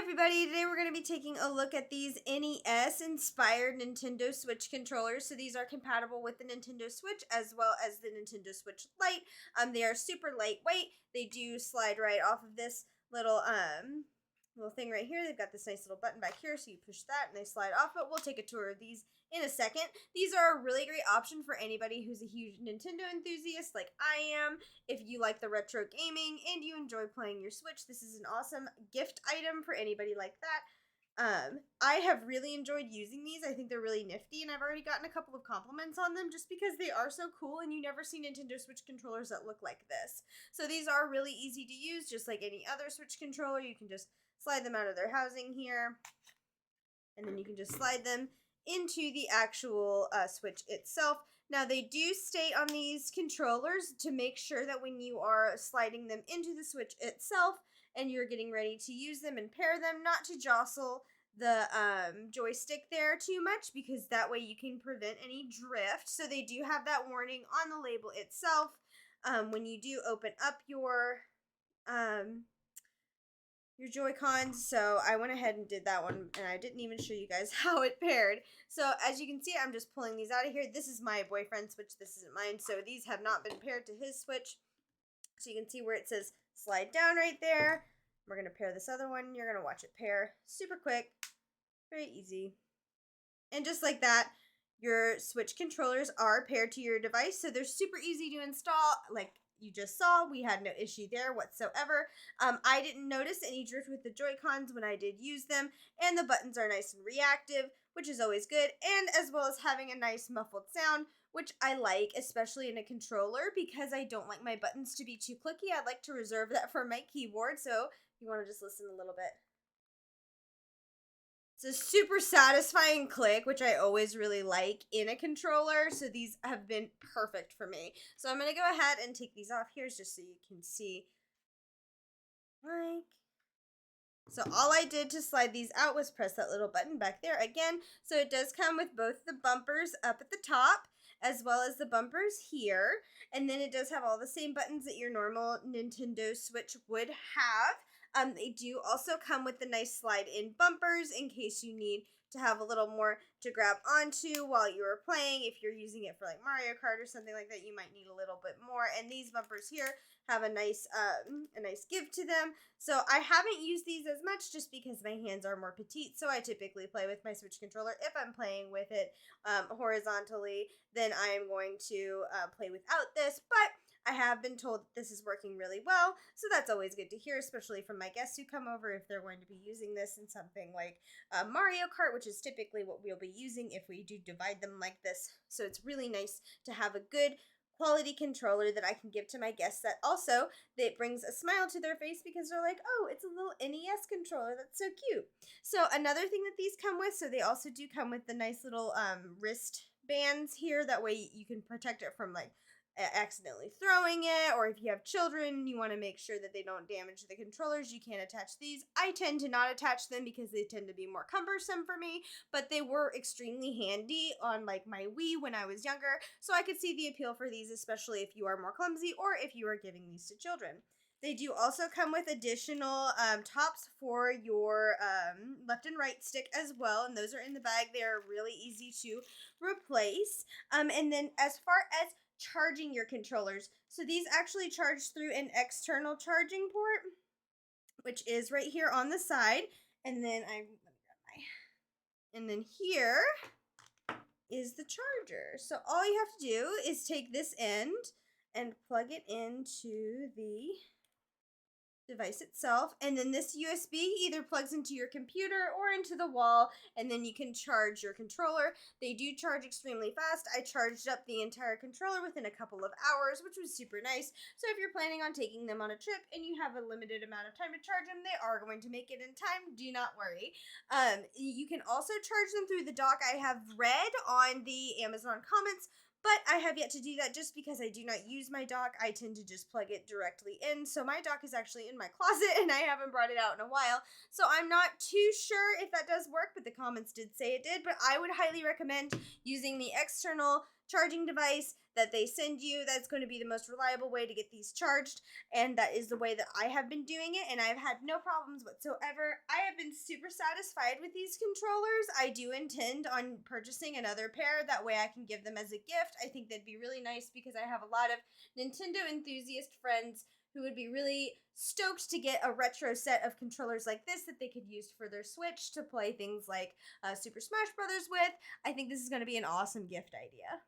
Everybody, today we're going to be taking a look at these NES inspired Nintendo Switch controllers. So these are compatible with the Nintendo Switch as well as the Nintendo Switch Lite. They are super lightweight. They do slide right off of this little thing right here. They've got this nice little button back here, so you push that and they slide off, but we'll take a tour of these in a second. These are a really great option for anybody who's a huge Nintendo enthusiast like I am. If you like the retro gaming and you enjoy playing your Switch, this is an awesome gift item for anybody like that. I have really enjoyed using these. I think they're really nifty, and I've already gotten a couple of compliments on them just because they are so cool, and you never see Nintendo Switch controllers that look like this. So these are really easy to use, just like any other Switch controller. You can just slide them out of their housing here, and then you can just slide them into the actual Switch itself. Now, they do state on these controllers to make sure that when you are sliding them into the Switch itself and you're getting ready to use them and pair them, not to jostle the joystick there too much, because that way you can prevent any drift. So they do have that warning on the label itself. When you do open up your Joycons, so I went ahead and did that one, and I didn't even show you guys how it paired. So as you can see, I'm just pulling these out of here. This is my boyfriend's Switch, this isn't mine, so these have not been paired to his Switch. So you can see where it says slide down right there. We're going to pair this other one. You're going to watch it pair super quick, very easy. And just like that, your Switch controllers are paired to your device, so they're super easy to install. Like you just saw, we had no issue there whatsoever. I didn't notice any drift with the Joy-Cons when I did use them, and the buttons are nice and reactive, which is always good, and as well as having a nice muffled sound, which I like, especially in a controller, because I don't like my buttons to be too clicky. I'd like to reserve that for my keyboard, so if you want to just listen a little bit. It's a super satisfying click, which I always really like in a controller, so these have been perfect for me. So I'm going to go ahead and take these off here just so you can see. So all I did to slide these out was press that little button back there again. So it does come with both the bumpers up at the top as well as the bumpers here. And then it does have all the same buttons that your normal Nintendo Switch would have. They do also come with the nice slide-in bumpers in case you need to have a little more to grab onto while you are playing. If you're using it for like Mario Kart or something like that, you might need a little bit more. And these bumpers here have a nice give to them. So I haven't used these as much just because my hands are more petite. So I typically play with my Switch controller. If I'm playing with it horizontally, then I am going to play without this. But I have been told that this is working really well, so that's always good to hear, especially from my guests who come over if they're going to be using this in something like Mario Kart, which is typically what we'll be using if we do divide them like this. So it's really nice to have a good quality controller that I can give to my guests that also that brings a smile to their face because they're like, oh, it's a little NES controller, that's so cute. So another thing that these come with, so they also do come with the nice little wrist bands here, that way you can protect it from like accidentally throwing it, or if you have children, you want to make sure that they don't damage the controllers, you can attach these. I tend to not attach them because they tend to be more cumbersome for me, but they were extremely handy on like my Wii when I was younger, so I could see the appeal for these, especially if you are more clumsy or if you are giving these to children. They do also come with additional tops for your left and right stick as well, and those are in the bag. They are really easy to replace. And then as far as charging your controllers, so these actually charge through an external charging port, which is right here on the side, and then and then here is the charger. So all you have to do is take this end and plug it into the device itself, and then this USB either plugs into your computer or into the wall, and then you can charge your controller. They do charge extremely fast. I charged up the entire controller within a couple of hours, which was super nice. So if you're planning on taking them on a trip and you have a limited amount of time to charge them, they are going to make it in time. Do not worry. You can also charge them through the dock. I have read on the Amazon comments, but I have yet to do that just because I do not use my dock. I tend to just plug it directly in. So my dock is actually in my closet and I haven't brought it out in a while. So I'm not too sure if that does work, but the comments did say it did. But I would highly recommend using the external charging device that they send you. That's going to be the most reliable way to get these charged, and that is the way that I have been doing it, and I've had no problems whatsoever. I have been super satisfied with these controllers. I do intend on purchasing another pair. That way I can give them as a gift. I think that'd be really nice because I have a lot of Nintendo enthusiast friends who would be really stoked to get a retro set of controllers like this that they could use for their Switch to play things like Super Smash Brothers with. I think this is going to be an awesome gift idea.